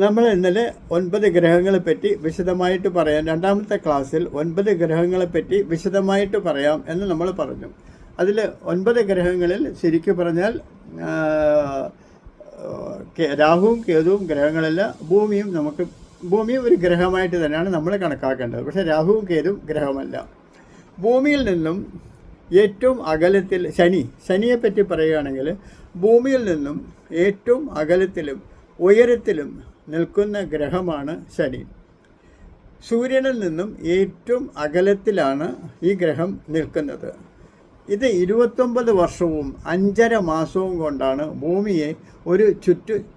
നമ്മൾ ഇന്നലെ 9 ഗ്രഹങ്ങളെപ്പറ്റി വിശദമായിട്ട് പറയാം. രണ്ടാമത്തെ ക്ലാസ്സിൽ 9 ഗ്രഹങ്ങളെപ്പറ്റി വിശദമായിട്ട് പറയാം എന്ന് നമ്മൾ പറഞ്ഞു. അതിൽ 9 ഗ്രഹങ്ങളിൽ ശരിക്കും പറഞ്ഞാൽ രാഹുവും കേതുവും ഗ്രഹങ്ങളല്ല. ഭൂമിയും ഒരു ഗ്രഹമായിട്ട് തന്നെയാണ് നമ്മൾ കണക്കാക്കേണ്ടത്. പക്ഷേ രാഹുവും കേതുവും ഗ്രഹമല്ല. ഭൂമിയിൽ നിന്നും ഏറ്റവും അകലത്തിൽ ശനിയെപ്പറ്റി പറയുകയാണെങ്കിൽ ഭൂമിയിൽ നിന്നും ഏറ്റവും അകലത്തിലും ഉയരത്തിലും നിൽക്കുന്ന ഗ്രഹമാണ് ശനി. സൂര്യനിൽ നിന്നും ഏറ്റവും അകലത്തിലാണ് ഈ ഗ്രഹം നിൽക്കുന്നത്. ഇത് 29 വർഷവും 5.5 മാസവും കൊണ്ടാണ് ഭൂമിയെ ഒരു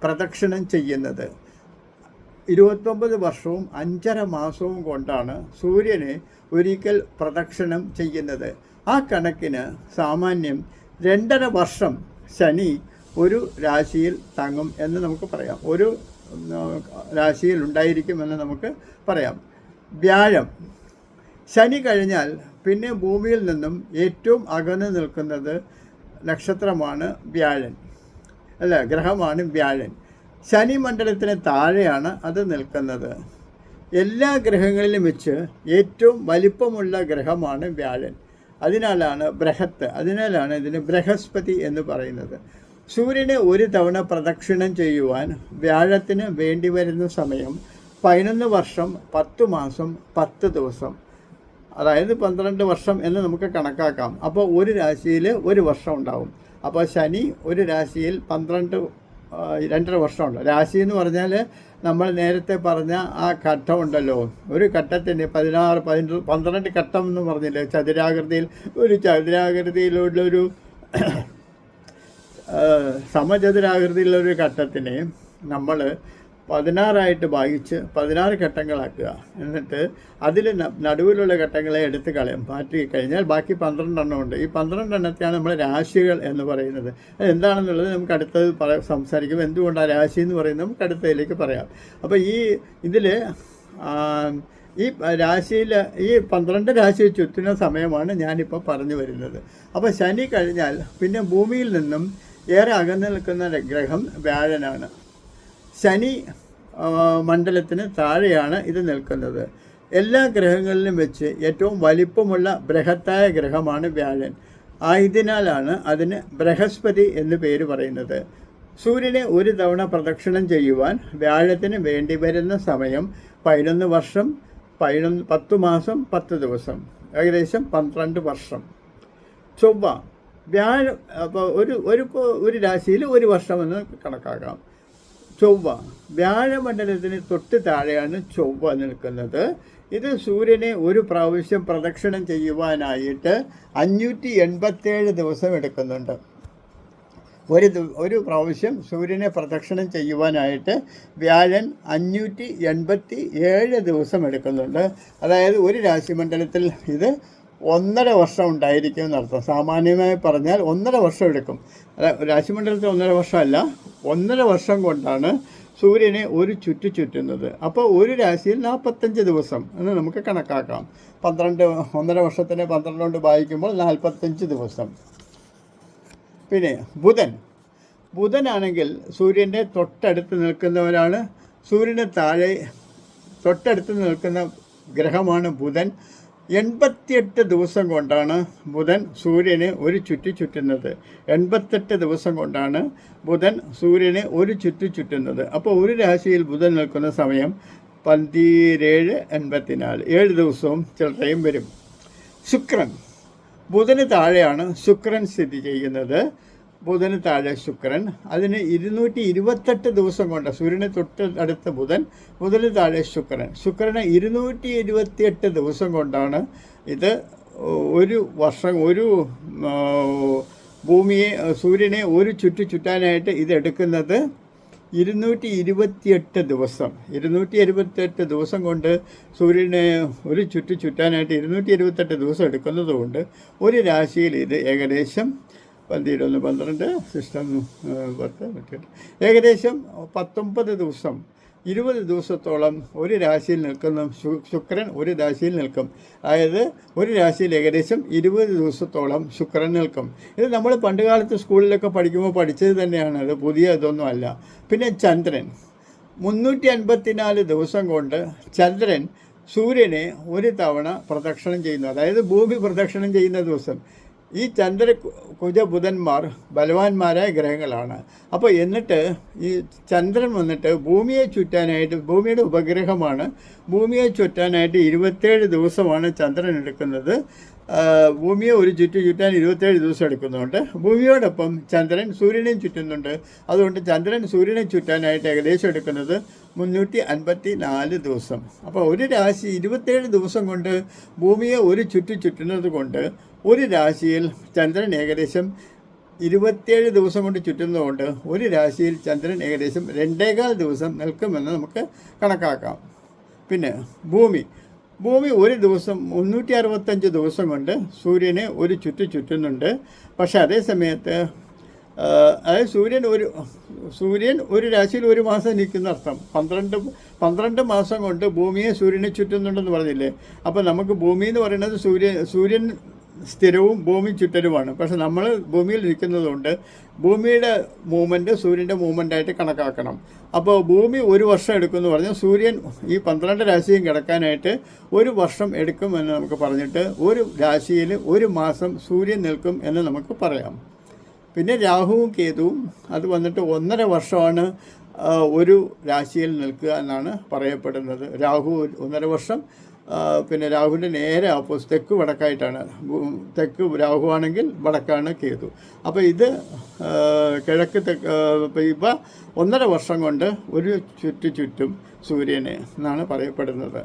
പ്രദക്ഷിണം ചെയ്യുന്നത്. 29 വർഷവും 5.5 മാസവും കൊണ്ടാണ് സൂര്യനെ ഒരിക്കൽ പ്രദക്ഷിണം ചെയ്യുന്നത്. ആ കണക്കിന് സാമാന്യം 2.5 വർഷം ശനി ഒരു രാശിയിൽ തങ്ങും എന്ന് നമുക്ക് പറയാം. ഒരു രാശിയിൽ ഉണ്ടായിരിക്കുമെന്ന് നമുക്ക് പറയാം. വ്യാഴം, ശനി കഴിഞ്ഞാൽ പിന്നെ ഭൂമിയിൽ നിന്നും ഏറ്റവും അകന്നു നിൽക്കുന്നത് നക്ഷത്രമാണ് വ്യാഴൻ, ഗ്രഹമാണ് വ്യാഴൻ. ശനി മണ്ഡലത്തിന് താഴെയാണ് അത് നിൽക്കുന്നത്. എല്ലാ ഗ്രഹങ്ങളിലും വെച്ച് ഏറ്റവും വലിപ്പമുള്ള ഗ്രഹമാണ് വ്യാഴൻ. അതിനാലാണ് ഇതിന് ബൃഹസ്പതി എന്ന് പറയുന്നത്. സൂര്യനെ ഒരു തവണ പ്രദക്ഷിണം ചെയ്യുവാൻ വ്യാഴത്തിന് വേണ്ടി വരുന്ന സമയം 11 വർഷം 10 മാസം 10 ദിവസം, അതായത് 12 വർഷം എന്ന് നമുക്ക് കണക്കാക്കാം. അപ്പോൾ ഒരു രാശിയിൽ ഒരു വർഷം ഉണ്ടാവും. അപ്പോൾ ശനി ഒരു രാശിയിൽ 2.5 വർഷമുണ്ട്. രാശി എന്ന് പറഞ്ഞാൽ നമ്മൾ നേരത്തെ പറഞ്ഞ ആ ഘട്ടം ഉണ്ടല്ലോ, ഒരു ഘട്ടത്തിന് 12 ഘട്ടം എന്ന് പറഞ്ഞില്ലേ, ചതുരാകൃതിയിലുള്ളൊരു സമചതുരാകൃതിയിലുള്ളൊരു ഘട്ടത്തിനെ നമ്മൾ 16 ഭാഗിച്ച് 16 ഘട്ടങ്ങളാക്കുക. എന്നിട്ട് അതിൽ നടുവിലുള്ള ഘട്ടങ്ങളെ എടുത്ത് മാറ്റി കഴിഞ്ഞാൽ ബാക്കി 12 ഉണ്ട്. ഈ 12 എണ്ണത്തെയാണ് നമ്മൾ രാശികൾ എന്ന് പറയുന്നത്. എന്താണെന്നുള്ളത് നമുക്ക് അടുത്തത് സംസാരിക്കും. എന്തുകൊണ്ടാണ് രാശി എന്ന് പറയുന്നത് നമുക്ക് അടുത്തതിലേക്ക് പറയാം. അപ്പോൾ ഇതിൽ ഈ രാശിയിൽ ഈ 12 രാശി ചുറ്റുന്ന സമയമാണ് ഞാനിപ്പോൾ പറഞ്ഞു വരുന്നത്. അപ്പോൾ ശനി കഴിഞ്ഞാൽ പിന്നെ ഭൂമിയിൽ നിന്നും ഏറെ അകന്നു നിൽക്കുന്ന ഗ്രഹം വ്യാഴനാണ്. ശനി മണ്ഡലത്തിന് താഴെയാണ് ഇത് നിൽക്കുന്നത്. എല്ലാ ഗ്രഹങ്ങളിലും വെച്ച് ഏറ്റവും വലിപ്പമുള്ള ബൃഹത്തായ ഗ്രഹമാണ് വ്യാഴൻ. ആയതിനാലാണ് അതിന് ബൃഹസ്പതി എന്ന് പേര് പറയുന്നത്. സൂര്യനെ ഒരു തവണ പ്രദക്ഷിണം ചെയ്യുവാൻ വ്യാഴത്തിന് വേണ്ടി വരുന്ന സമയം 11 വർഷം 10 മാസം 10 ദിവസം, ഏകദേശം 12 വർഷം. ചൊവ്വ, വ്യാഴം അപ്പോൾ ഒരു രാശിയിൽ ഒരു വർഷമെന്ന് കണക്കാക്കാം. ചൊവ്വ, വ്യാഴമണ്ഡലത്തിന് തൊട്ട് താഴെയാണ് ചൊവ്വ നിൽക്കുന്നത്. ഇത് സൂര്യനെ ഒരു പ്രാവശ്യം പ്രദക്ഷിണം ചെയ്യുവാനായിട്ട് 587 ദിവസം എടുക്കുന്നുണ്ട്. ഒരു പ്രാവശ്യം സൂര്യനെ പ്രദക്ഷിണം ചെയ്യുവാനായിട്ട് വ്യാഴൻ 587 ദിവസം എടുക്കുന്നുണ്ട്. അതായത് ഒരു രാശിമണ്ഡലത്തിൽ ഇത് 1.5 വർഷം ഉണ്ടായിരിക്കും എന്നർത്ഥം. സാമാന്യമായി പറഞ്ഞാൽ 1.5 വർഷം എടുക്കും. രാശിമണ്ഡലത്തിൽ 1.5 വർഷമല്ല, 1.5 വർഷം കൊണ്ടാണ് സൂര്യനെ ഒരു ചുറ്റുന്നത്. അപ്പോൾ ഒരു രാശിയിൽ 45 ദിവസം എന്ന് നമുക്ക് കണക്കാക്കാം. 1.5 വർഷത്തിന് 12 കൊണ്ട് ഭാഗിക്കുമ്പോൾ 45 ദിവസം. പിന്നെ ബുധനാണെങ്കിൽ സൂര്യൻ്റെ തൊട്ടടുത്ത് നിൽക്കുന്നവരാണ്. സൂര്യന് താഴെ തൊട്ടടുത്ത് നിൽക്കുന്ന ഗ്രഹമാണ് ബുധൻ. 88 ദിവസം കൊണ്ടാണ് ബുധൻ സൂര്യനെ ഒരു ചുറ്റുന്നത്. 88 ദിവസം കൊണ്ടാണ് ബുധൻ സൂര്യനെ ഒരു ചുറ്റുന്നത്. അപ്പോൾ ഒരു രാശിയിൽ ബുധൻ നിൽക്കുന്ന സമയം 1784, 7 ദിവസവും ചിലട്ടയും വരും. ശുക്രൻ, ബുധന് താഴെയാണ് ശുക്രൻ സ്ഥിതി ചെയ്യുന്നത്. ബുധന് താഴെ ശുക്രൻ, അതിന് 228 ദിവസം കൊണ്ട് സൂര്യനെ തൊട്ട് അടുത്ത ബുധന് താഴെ ശുക്രന് 228 ദിവസം കൊണ്ടാണ് ഇത് ഒരു വർഷം സൂര്യനെ ഒരു ചുറ്റാനായിട്ട് ഇതെടുക്കുന്നത്. 228 ദിവസം 228 ദിവസം കൊണ്ട് സൂര്യനെ ഒരു ചുറ്റാനായിട്ട് 228 ദിവസം എടുക്കുന്നത് കൊണ്ട് ഒരു രാശിയിൽ ഇത് ഏകദേശം 12, 12, 10, ഏകദേശം 19 ദിവസം 20 ദിവസത്തോളം ഒരു രാശിയിൽ നിൽക്കുന്ന ശുക്രൻ ഒരു രാശിയിൽ നിൽക്കും. അതായത് ഒരു രാശിയിൽ ഏകദേശം 20 ദിവസത്തോളം ശുക്രൻ നിൽക്കും. ഇത് നമ്മൾ പണ്ടുകാലത്ത് സ്കൂളിലൊക്കെ പഠിക്കുമ്പോൾ പഠിച്ചത് തന്നെയാണ്. അത് പുതിയ ഇതൊന്നും അല്ല. പിന്നെ ചന്ദ്രൻ 354 ദിവസം കൊണ്ട് ചന്ദ്രൻ സൂര്യനെ ഒരു തവണ പ്രദക്ഷിണം ചെയ്യുന്നു. അതായത് ഭൂമി പ്രദക്ഷിണം ചെയ്യുന്ന ദിവസം. ഈ ചന്ദ്ര കുജ ബുധന്മാർ ബലവാന്മാരായ ഗ്രഹങ്ങളാണ്. അപ്പോൾ എന്നിട്ട് ഈ ചന്ദ്രൻ വന്നിട്ട് ഭൂമിയെ ചുറ്റാനായിട്ട്, ഭൂമിയുടെ ഉപഗ്രഹമാണ്, ഭൂമിയെ ചുറ്റാനായിട്ട് 27 ദിവസമാണ് ചന്ദ്രൻ എടുക്കുന്നത്. ഭൂമിയെ ഒരു ചുറ്റാൻ 27 ദിവസം എടുക്കുന്നുണ്ട്. ഭൂമിയോടൊപ്പം ചന്ദ്രൻ സൂര്യനെയും ചുറ്റുന്നുണ്ട്. അതുകൊണ്ട് ചന്ദ്രൻ സൂര്യനെ ചുറ്റാനായിട്ട് ഏകദേശം എടുക്കുന്നത് 354 ദിവസം. അപ്പോൾ ഒരു രാശി 27 ദിവസം കൊണ്ട് ഭൂമിയെ ഒരു ചുറ്റുന്നത് കൊണ്ട് ഒരു രാശിയിൽ ചന്ദ്രൻ ഏകദേശം 27 ദിവസം കൊണ്ട് ചുറ്റുന്നതുകൊണ്ട് ഒരു രാശിയിൽ ചന്ദ്രൻ ഏകദേശം 2.25 ദിവസം നിൽക്കുമെന്ന് നമുക്ക് കണക്കാക്കാം. പിന്നെ ഭൂമി ഒരു ദിവസം 365 ദിവസം കൊണ്ട് സൂര്യനെ ഒരു ചുറ്റുന്നുണ്ട്. പക്ഷെ അതേ സമയത്ത് അതായത് സൂര്യൻ ഒരു രാശിയിൽ ഒരു മാസം നിൽക്കുന്ന അർത്ഥം. 12 മാസം കൊണ്ട് ഭൂമിയെ സൂര്യനെ ചുറ്റുന്നുണ്ടെന്ന് പറഞ്ഞില്ലേ. അപ്പോൾ നമുക്ക് ഭൂമി എന്ന് പറയുന്നത് സൂര്യൻ സ്ഥിരവും ഭൂമി ചുറ്റലുമാണ്. പക്ഷെ നമ്മൾ ഭൂമിയിൽ നിൽക്കുന്നതുകൊണ്ട് ഭൂമിയുടെ മൂവ്മെൻറ്റ് സൂര്യൻ്റെ മൂവ്മെൻറ്റായിട്ട് കണക്കാക്കണം. അപ്പോൾ ഭൂമി ഒരു വർഷം എടുക്കുമെന്ന് പറഞ്ഞാൽ സൂര്യൻ ഈ 12 രാശിയും കിടക്കാനായിട്ട് ഒരു വർഷം എടുക്കുമെന്ന് നമുക്ക് പറഞ്ഞിട്ട് ഒരു രാശിയിൽ ഒരു മാസം സൂര്യൻ നിൽക്കും എന്ന് നമുക്ക് പറയാം. പിന്നെ രാഹുവും കേതുവും അത് വന്നിട്ട് 1.5 വർഷമാണ് ഒരു രാശിയിൽ നിൽക്കുക എന്നാണ് പറയപ്പെടുന്നത്. രാഹു 1.5 വർഷം. പിന്നെ രാഹുവിൻ്റെ നേരെ ഓപ്പോസിറ്റ് തെക്ക് വടക്കായിട്ടാണ്. തെക്ക് രാഹുവാണെങ്കിൽ വടക്കാണ് കേതു. അപ്പോൾ ഇത് കിഴക്ക് തെക്ക്. ഇപ്പോൾ 1.5 വർഷം കൊണ്ട് ഒരു ചുറ്റും സൂര്യനെ എന്നാണ് പറയപ്പെടുന്നത്.